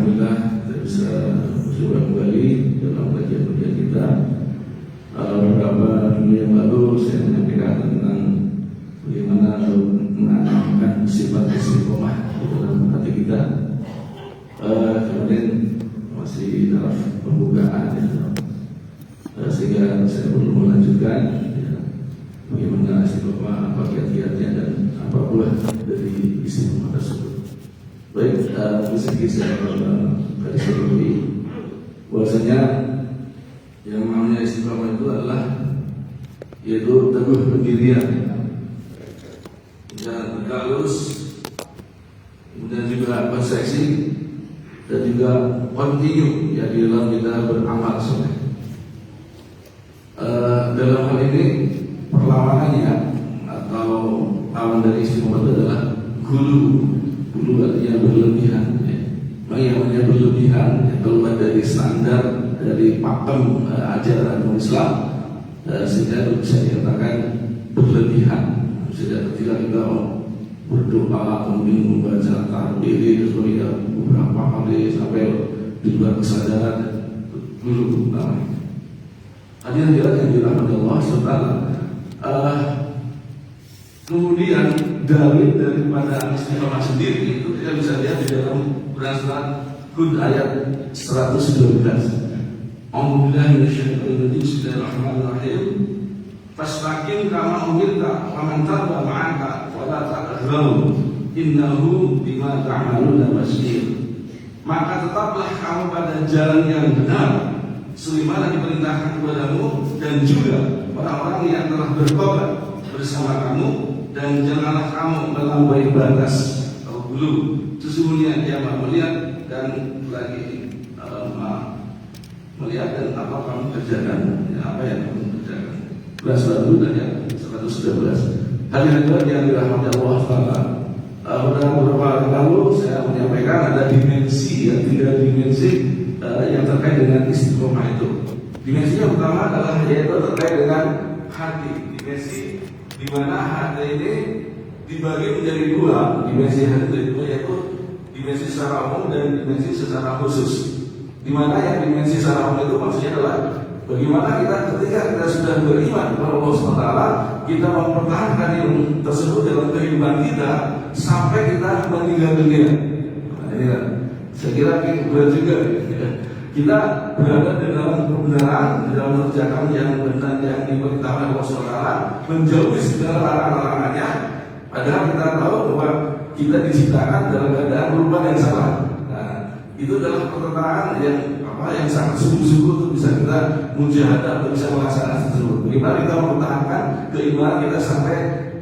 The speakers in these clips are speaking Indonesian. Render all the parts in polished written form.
alhamdulillah kita bisa berjumpa kembali dalam kajian kita. Beberapa minggu yang lalu saya menyampaikan tentang bagaimana menanamkan sifat istiqomah di dalam hati kita. Kemudian masih dalam pembukaan sehingga saya perlu melanjutkan bagaimana istiqomah, apa kiat-kiatnya dan apa pula dari istiqomah tersebut. Baik, sedikit saya garis bawahi bahwasanya yang namanya istiqomah itu adalah yaitu teguh pendirian dan tegak lurus, kemudian juga persepsi dan juga kontinu ya di dalam kita beramal soleh. Dalam hal ini perlawanannya atau lawan dari istiqomah itu adalah gulu artinya berlebihan. Yang namanya berlebihan ya, keluar dari standar dari pakem ajaran Islam sehingga itu bisa dikatakan berlebihan. Ketika kita berdoa kemudian membaca takbir terus beberapa kali sampai di luar kesadaran dulu namanya. Hadirin yang dirahmati Allah Subhanahu wa taala. Kemudian dalil daripada istiqomah sendiri itu kita bisa lihat di dalam Quran surat Hud ayat 112. A'udzubillahi minasyaitonir rajim. Bismillahirrahmanirrahim. Fastaqim kama umirta wa man taba ma'aka wa la taghaw innahu bima ta'maluna basir. Maka tetaplah kamu pada jalan yang benar sebagaimana diperintahkan kepadamu dan juga orang-orang yang telah bertobat bersama kamu, dan janganlah kamu melampaui batas atau belum. Sesungguhnya dia melihat dan lagi melihat dan apa kamu kerjakan, ya, apa yang kamu kerjakan. Surat ayat 112. Hadirin yang dirahmati Allah Taala. Beberapa hari lalu saya menyampaikan ada dimensi, ya, 3 dimensi yang terkait dengan istiqomah itu. Dimensi yang pertama adalah yaitu terkait dengan hati. Dimensi di mana hati ini dibagi menjadi 2. Dimensi hati itu yaitu dimensi secara umum dan dimensi secara khusus. Di mana yang dimensi secara umum itu maksudnya adalah bagaimana kita ketika kita sudah beriman kepada Allah SWT, kita mempertahankan ilmu tersebut dalam kehidupan kita sampai kita meninggal dunia. Nah, ini kan saya kira berat juga. Kita berada di dalam kebenaran, di dalam kerjakan yang benar yang diperintahkan Allah SWT, menjauhi segala larangan-larangannya. Padahal kita tahu bahwa kita diciptakan dalam keadaan perubahan yang salah. Nah, itu adalah pertentangan yang sangat sungguh-sungguh untuk bisa kita mujahadah, untuk bisa melaksanakan tersebut. Bagaimana kita mempertahankan keimanan kita sampai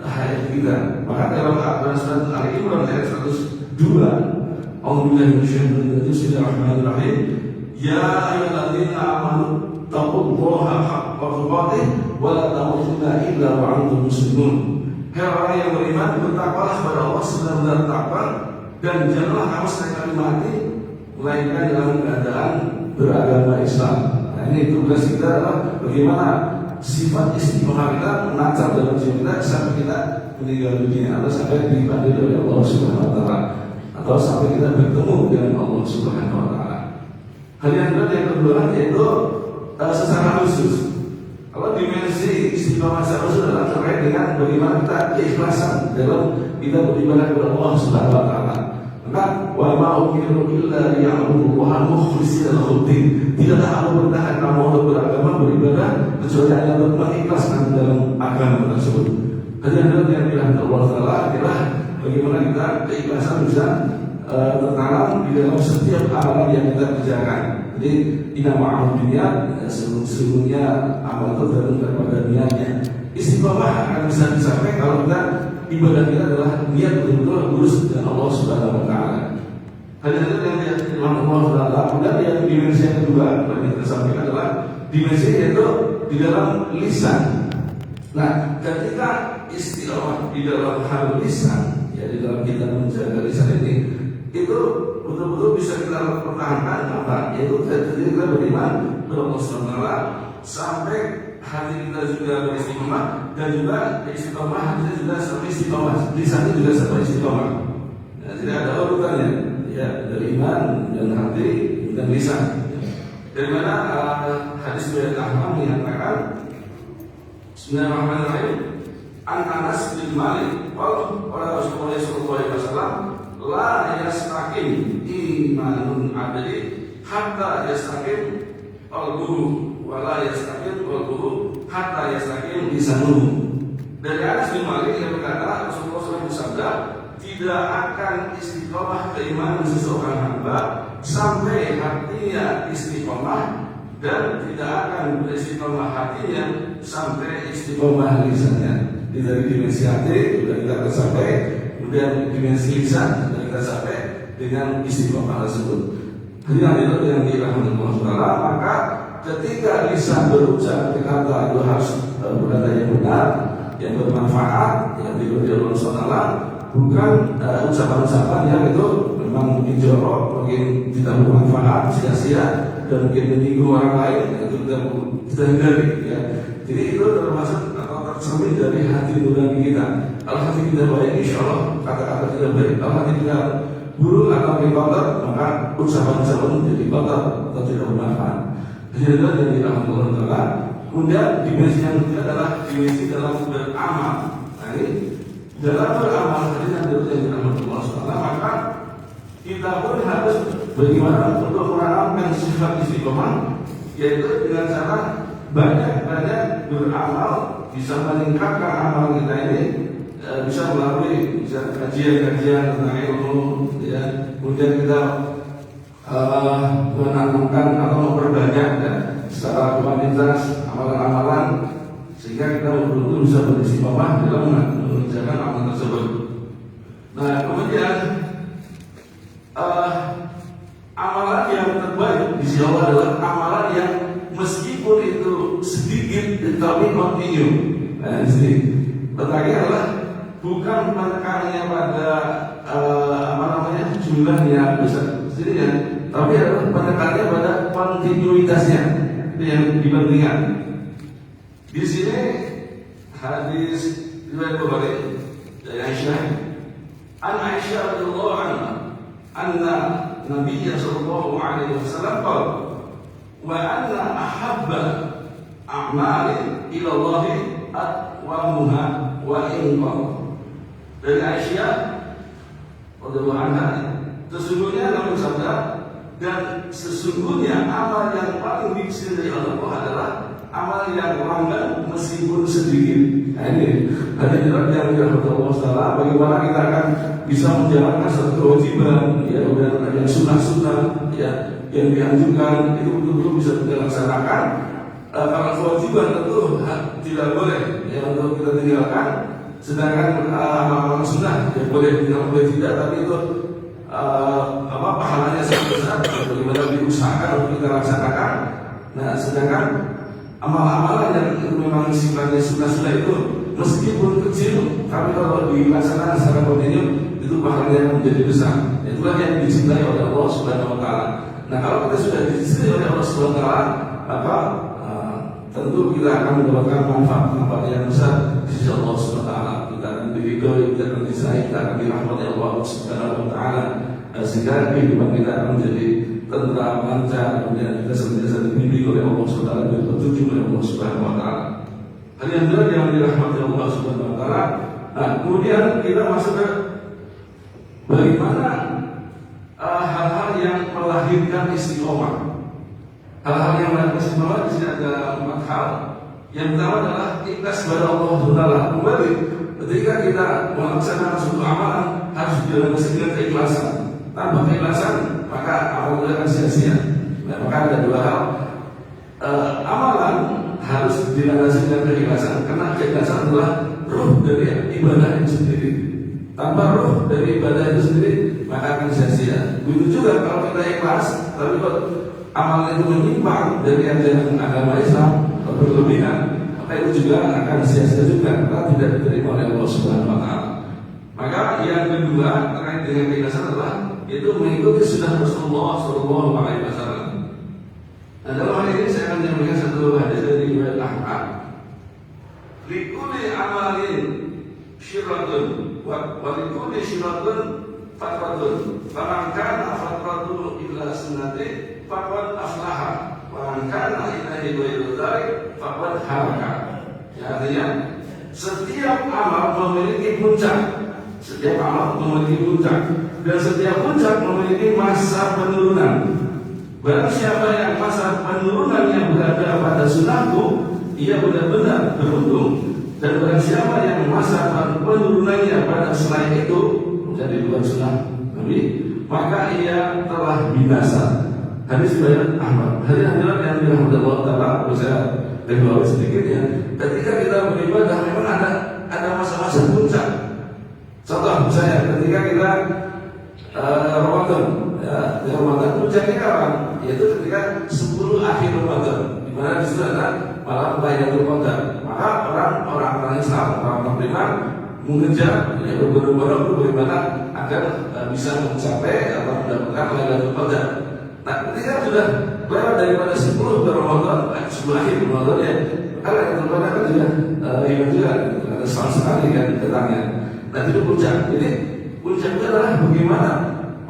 akhir kita. Maka dalam surat Al-Imran ayat 102, A'udzubillahi minasyaitonir rajim. Bismillahirrahmanirrahim. Ya ayyuhalladzina amanu taqullaha haqqa tuqatih wa la tamutunna illa wa antum muslimun. Hai orang yang beriman, bertakwalah kepada Allah sebenar-benar takwa, dan janganlah kamu sekali mati melainkan dalam keadaan beragama Islam. Nah, ini tugas kita adalah bagaimana sifat istiqomah kita menancap dalam jiwa kita sampai kita meninggal dunia atau sampai dipanggil oleh Allah Subhanahu wa taala atau sampai kita bertemu dengan Allah Subhanahu wa taala. Hal yang kedua yaitu secara khusus. Kalau dimensi istiqomah secara khusus adalah terkait dengan bagaimana kita keikhlasan dalam kita beribadah kepada Allah Subhanahu wa taala. Maka wa ma umiru illa liya'budullaha mukhlishina lahu-d-din. Tidaklah Allah bertahan kamu untuk beragama beribadah kecuali hanya untuk mengikhlaskan dalam agama tersebut. Hadirin yang dirahmati Allah Taala, adalah bagaimana kita keikhlasan bisa tertanam di dalam setiap amalan yang kita kerjakan. Jadi inama dunia sesungguhnya amal itu tergantung pada niatnya. Istiqomah akan bisa dicapai kalau kita ibadah kita adalah niat betul-betul lurus dengan Allah Subhanahu wa taala. Hadirin yang dirahmati Allah Taala, kemudian yang dimensi yang kedua yang kita sampaikan adalah dimensi yaitu di dalam lisan. Nah, ketika istiqomah di dalam hal lisan, ya di dalam kita menjaga lisan ini, itu betul-betul bisa kita pertahankan apa? Yaitu kita beriman kepada Allah Subhanahu wa taala sampai hati kita juga beristiqomah, dan juga istiqomah hati juga sampai istiqomah, lisannya juga sampai istiqomah. Tidak ada urutannya. ya, dari iman dan hati dan lisan. Dari mana hadis riwayat Ahmad menyatakan Bismillahirrahmanirrahim. An Anas bin Malik qala Rasulullah sallallahu alaihi wasallam la yastaqim imanun abdi hatta yastaqim qalbuhu wa la yastaqim qalbuhu hatta yastaqim lisanuhu. Dari Anas bin Malik yang berkata Rasulullah SAW bersabda, tidak akan istiqomah keimanan seseorang hamba sampai hatinya istiqomah, dan tidak akan beristiqomah hatinya sampai istiqomah lisannya. Dari dimensi hati sudah kita tercapai, kemudian dimensi lisan sudah kita capai dengan istiqomah tersebut. Jadi yang dirahmati Allah Taala, maka ketika lisan berucap berkata itu harus berkata yang benar, yang bermanfaat, yang diberi Allah Taala, bukan ucapan-ucapan yang itu memang mungkin jorok, mungkin tidak bermanfaat, sia-sia, dan mungkin menyinggung orang lain, itu kita hindari. Ya. Jadi itu termasuk atau tercermin dari hati nurani kita. Kalau hati kita baik, insya Allah kata-kata kita baik. Kalau hati kita buruk atau kotor, maka ucapan-ucapan menjadi kotor atau tidak bermanfaat. Jadi itu yang dirahmati Allah Taala. Kemudian dimensi yang ketiga adalah dimensi dalam beramal. Nah ini dalam beramal tadi yang dirahmati Allah Taala, maka kita pun harus bagaimana untuk menanamkan sifat istiqomah, yaitu dengan cara banyak-banyak beramal, bisa meningkatkan amal kita ini, bisa melalui kajian-kajian tentang ilmu, ya. Kemudian kita menanamkan atau memperbanyak ya, secara kuantitas amalan-amalan, sehingga kita betul-betul bisa beristiqomah dalam mengerjakan amal tersebut. Nah kemudian amalan yang terbaik di sisi Allah adalah amalan yang meskipun itu sedikit tapi kontinu. Nah, di sini letaknya adalah bukan menekannya pada jumlahnya besar ya, tapi adalah penekannya pada kontinuitasnya. Itu yang dipentingkan. Di sini hadis riwayat Bukhari dari Aisyah, an Aisyah radhiyallahu anha anna Nabi sallallahu alaihi wasallam qala wa anna ahabba a'malin ila Allah atwamuha wa inqam. Dari Aisyah radhiyallahu anha, sesungguhnya Nabi bersabda, dan sesungguhnya amal yang paling dicintai Allah adalah amal yang langgan meskipun sedikit. Nah ini hadis yang dirahmati Allah Taala, bagaimana kita akan bisa menjalankan satu kewajiban, ya, dan yang sunnah-sunnah, ya, yang dianjurkan itu betul-betul bisa kita laksanakan. Kalau kewajiban tentu tidak boleh, ya, untuk kita tinggalkan. Sedangkan amal-amal sunnah, ya, boleh tidak, tapi itu pahalanya sangat besar. Bagaimana diusahakan untuk kita laksanakan. Nah, sedangkan amal-amalan yang itu memang sifatnya sunnah-sunnah itu meskipun kecil, tapi kalau dilaksanakan secara kontinu itu pahalanya menjadi besar. Itulah yang dicintai oleh Allah Subhanahu Wa Taala. Nah, kalau kita sudah dicintai oleh Allah Subhanahu Wa Taala, maka tentu kita akan mendapatkan manfaat yang besar di sisi Allah Subhanahu Wa Taala. Kita akan diridhoi, kita akan disayang, kita akan dirahmati Allah Subhanahu Wa Taala, sehingga kehidupan kita akan menjadi tentram, lancar, kemudian kita senantiasa dibimbing oleh Allah Subhanahu Wa Taala, dipetunjuk oleh Allah Subhanahu Wa Taala. Hadirin yang dirahmati Allah Subhanahu Wa Taala. Nah, kemudian kita masuk ke bagaimana hal-hal yang melahirkan istiqomah. Hal-hal yang melahirkan istiqomah di sini ada 4 hal. Yang pertama adalah ikhlas kepada Allah Taala. Kembali ketika kita melaksanakan suatu amalan harus dijalankan dengan keikhlasan. Tanpa keikhlasan maka amal kita akan sia-sia. Nah, maka ada 2 hal. Amalan harus dilandasi dengan keikhlasan, karena keikhlasan adalah ruh dari ibadah itu sendiri. Tanpa ruh dari ibadah itu sendiri maka akan sia-sia. Begitu juga kalau kita ikhlas, tapi kalau amal itu menyimpang dari ajaran agama Islam atau berlebihan, maka itu juga akan sia-sia juga, karena tidak diterima oleh Allah Subhanahu Wa Taala. Maka yang kedua terkait dengan keikhlasan adalah itu mengikuti sunnah Rasulullah Sallallahu Alaihi Wasallam. Nah, dalam hal ini saya akan menyampaikan satu hadis dari riwayat Ahmad. Likulli amalin syiratun wa likulli syiratun fatratun. Faman kana fatratuhu illa sunnati faqad aflaha. Waman kana ilahi ghairu dzalik faqad halaka. Ya, artinya setiap amal memiliki puncak. Setiap amal memiliki puncak, dan setiap puncak memiliki masa penurunan. Barang siapa yang masa penurunannya berada pada sunnahku, ia benar-benar beruntung. Dan barang siapa yang masa penurunannya pada selain itu menjadi luar sunnah Nabi, maka ia telah binasa. Hadis riwayat Ahmad. Hadirin yang dirahmati Allah Taala, saya garis sedikit ya. Ketika kita beribadah memang ada masa-masa puncak. Contoh misalnya ketika kita Ramadan, ya, di Ramadan puncaknya kapan? Yaitu ketika 10 akhir Ramadan, di mana di situ ada malam Lailatul Qadar. Maka orang Islam, orang beriman mengejar, ya, berbondong-bondong bagaimana agar bisa mencapai atau mendapatkan Lailatul Qadar. Nah, ketika sudah lewat daripada 10 Ramadan, 10 akhir Ramadan ya, karena Lailatul Qadar kan juga hilang juga, ada sekali kan datangnya. Nah, itu puncak. Jadi puncak itu adalah bagaimana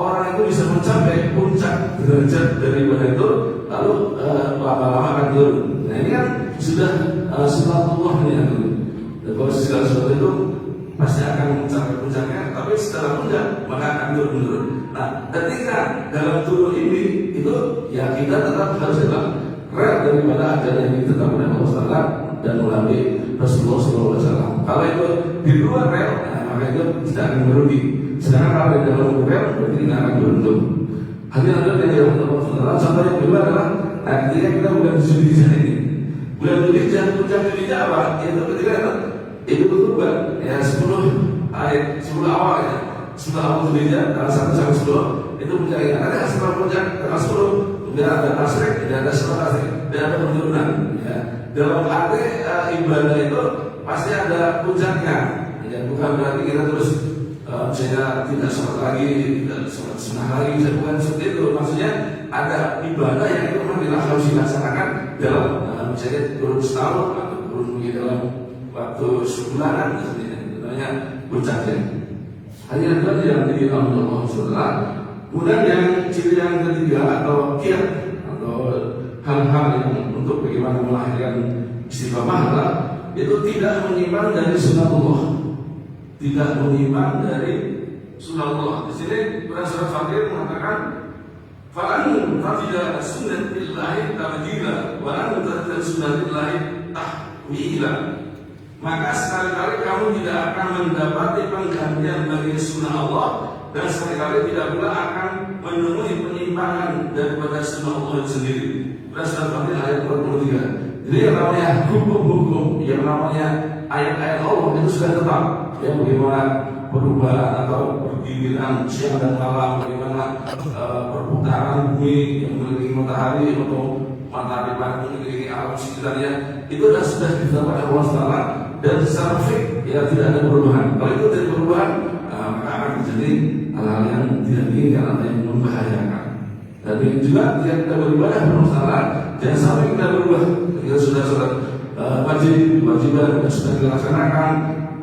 orang itu bisa mencapai puncak derajat daripada itu, lalu lama-lama akan turun. Nah, ini kan sudah sunatullah ya. Dan kalau segala sesuatu itu pasti akan mencapai puncaknya, tapi setelah puncak maka akan turun. Nah, ketika dalam turun ini itu ya kita tetap harus tetap rel daripada ajaran yang ditetapkan oleh Allah dan melalui Rasulullah SAW. Kalau itu di luar rel, maka itu tidak akan merugi. Sedangkan kalau di dalam rel, berarti tidak akan beruntung. Hadirin yang dirahmati Allah, contoh yang kedua adalah ketika kita bulan Zulhijjah ini. Bulan Zulhijjah, puncak Zulhijjah apa? Yaitu ketika itu berubah, ya 10 awal ya. 10 awal Zulhijjah, tanggal 1 sampai 10 itu puncaknya. Ada setelah puncak tanggal 10, kemudian ada tasrik, dan ada setelah tasrik, dan ada penurunan. Ya. Dalam arti ibadah itu pasti ada puncaknya. Ya, bukan berarti kita terus saya tidak sholat lagi, tidak sholat sunnah lagi, bukan seperti itu. Maksudnya ada ibadah yang itu memang harus dilaksanakan dalam misalnya kurun setahun atau kurun dalam waktu sebulanan, itu namanya puncaknya. Hanya itu yang jadi Allah Subhanahu. Kemudian yang ciri yang ketiga atau kiat atau hal-hal yang untuk bagaimana melahirkan istiqamah adalah itu tidak menyimpang dari sunnatullah. Tidak menyimpang dari sunnatullah. Di sini Rasulullah Fakir mengatakan, "Fa'an tafida sunnatillahi tabdila wa an tafida sunnatillahi tahwila." Maka sekali-kali kamu tidak akan mendapati penggantian bagi sunnah Allah, dan sekali-kali tidak pula akan menemui penyimpangan daripada sunnah Allah sendiri. Rasulullah Fakir ayat 43. Jadi yang namanya hukum-hukum, yang namanya ayat-ayat Allah itu sudah tetap. Ya, bagaimana perubahan atau pergiliran siang dan malam, bagaimana perputaran bumi yang memiliki matahari atau matahari memiliki alam sekitarnya, itu sudah ditetapkan oleh Allah Taala, dan secara fik ya tidak ada perubahan. Kalau itu tidak perubahan, maka akan terjadi hal-hal yang tidak diinginkan atau yang membahayakan. Dan juga ketika kita beribadah bermasalah, jangan sampai kita berubah. Kita sudah sholat kewajiban sudah dilaksanakan.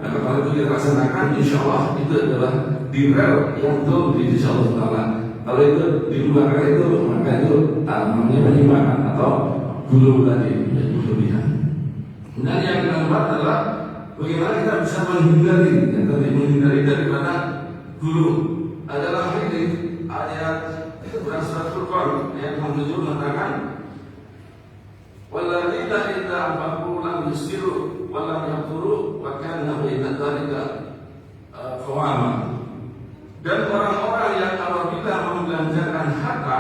Kalau itu dilaksanakan, insya Allah itu adalah di rel yang betul di sisi Allah Taala. Kalau itu di luar rel itu, maka itu namanya penyimpangan atau gulu tadi, menjadi berlebihan. Dan yang keempat adalah bagaimana kita bisa menghindari daripada gulu. Adalah ini ayat itu berasal Al-Qur'an ayat 67 mengatakan, "Walladzina idza anfaqu lam yusiru wa lam yaqturu wa kana baina dzalika qawama." Dan orang-orang yang apabila membelanjakan harta,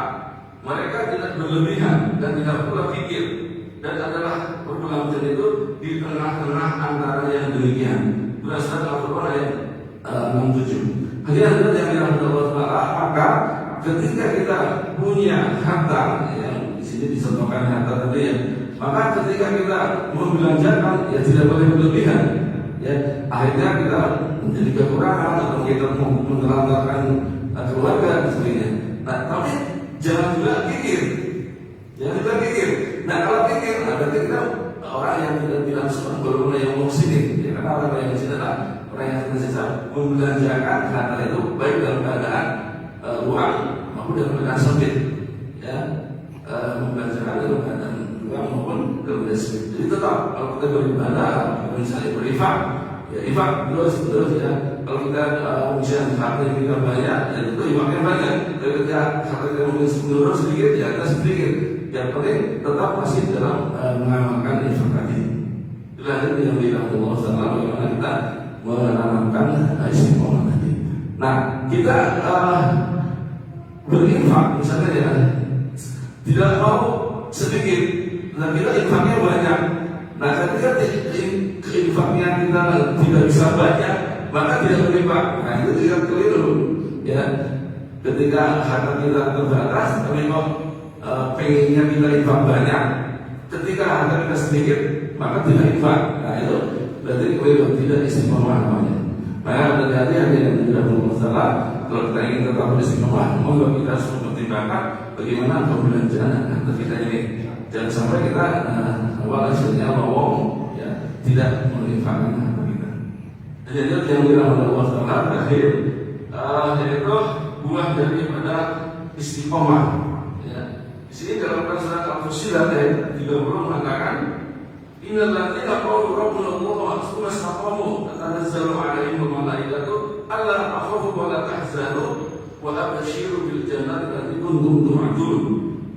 mereka tidak berlebihan dan tidak pula fikir, dan adalah berbelanja itu di tengah-tengah antara yang demikian. Berasal Al-Qur'an ayat 67. Hadirin yang dirahmati Allah Taala, maka ketika kita punya harta, yang di sini disebutkan harta tadi ya, maka ketika kita membelanjakan ya tidak boleh berlebihan. Ya, akhirnya kita menjadi kekurangan atau kita menelantarkan keluarga dan sebagainya. Nah, tapi jangan juga pikir. Nah, kalau pikir, berarti kita orang yang tidak seorang golongan yang muhsinin. Ya, karena orang yang muhsin adalah orang yang tersisa membelanjakan harta itu baik dalam keadaan ruang maupun dalam keadaan sempit, ya, membelanjakan dalam keadaan ruang maupun dalam keadaan sempit. Jadi tetap kalau kita beribadah, misalnya berinfak, ya infak terus ya. Kalau kita misalnya harta yang kita banyak, ya itu infaknya banyak. Kalau kita harta kita mungkin sedikit, ya kita sedikit. Yang penting tetap masih dalam mengamalkan infak tadi. Itulah yang bilang Allah Taala bagaimana kita menanamkan istiqomah tadi. Nah, kita berinfak misalnya ya, tidak mau sedikit, nah kita infaknya banyak. Nah, ketika infaknya kita tidak bisa banyak, maka tidak berinfak. Nah, itu tidak keliru, ya. Ketika harta kita terbatas, tapi kok pengennya kita infak banyak, ketika harta kita sedikit, maka tidak infak. Nah, itu berarti keliru, tidak istiqomah namanya. Maka hati-hati yang tidak bermasalah. Kalau kita ingin tetap istiqomah, maka kita harus mempertimbangkan bagaimana pembelanjaan harta kita ini. Jangan sampai kita hasilnya lowong, ya, tidak menginfakkan harta kita. Jadi yang dirahmati Allah Taala terakhir, yaitu buah daripada istiqomah. Ya. Di sini dalam surat Al-Fussilat ayat 30 mengatakan, Innal ladzina qalu rabbuna Allah tsumma istaqamu tatanazzalu 'alaihimul malaikatu alla takhafu wa la tahzanu wa abshiru bil jannati allati kuntum tu'adun.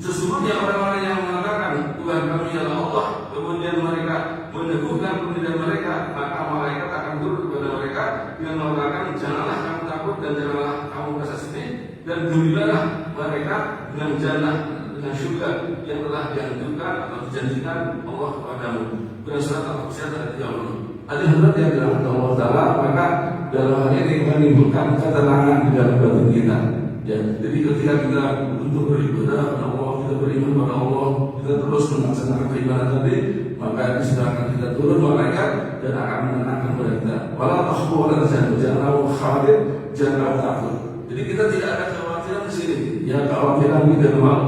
Sesungguhnya orang-orang yang mengatakan Tuhan kami adalah Allah, kemudian mereka meneguhkan pendirian mereka, maka malaikat akan turun kepada mereka dengan mengatakan janganlah kamu takut dan janganlah kamu rasa sedih, dan gembiralah mereka dengan jannah, dengan surga yang telah dianjurkan atau dijanjikan Allah kepadamu. Surat Al-Fussilat ayat 30. Hadirin yang dirahmati Allah Taala, maka dalam hal ini menimbulkan ketenangan di dalam batin kita. Ya, jadi ketika kita untuk beribadah kepada Allah, kita beriman kepada Allah, kita terus melaksanakan beribadah tadi, maka disediakan kita turun malaikat dan akan menenangkan kita. Wala takhu wala tahzanu, jangan khawatir, jangan takut. Jadi kita tidak ada kekhawatiran di sini. Ya, kekhawatiran kita dalam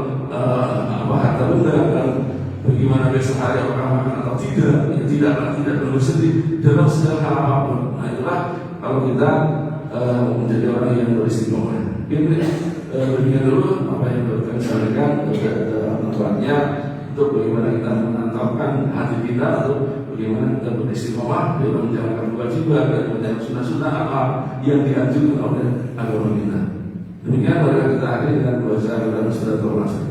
harta benda dan bagaimana besok hari orang makan atau tidak, ya tidak perlu sedih dalam segala hal apapun. Nah, itulah kalau kita menjadi orang yang beristiqomah. Ini demikian dulu apa yang baru saya sampaikan dalam tempatnya untuk bagaimana kita menantapkan hati kita untuk bagaimana kita beristiqomah dalam menjalankan kewajiban dan menjalankan sunnah-sunnah apa yang dianjurkan oleh agama kita. Demikian mari kita akhiri dengan bahasa dalam surat Al-Asr.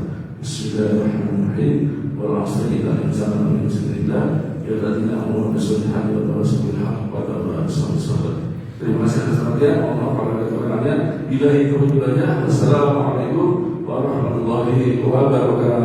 Bismillahirrahmanirrahim. Wal 'asri innal insana lafi khusr ya alladzina amanu bis-solihati wa tawassaw bil haqqi wa tawassaw bis sabr. Terima kasih atas perhatian. Allah pada kekurangannya. Billahi taufiq wal hidayah. Wassalamualaikum warahmatullahi wabarakatuh.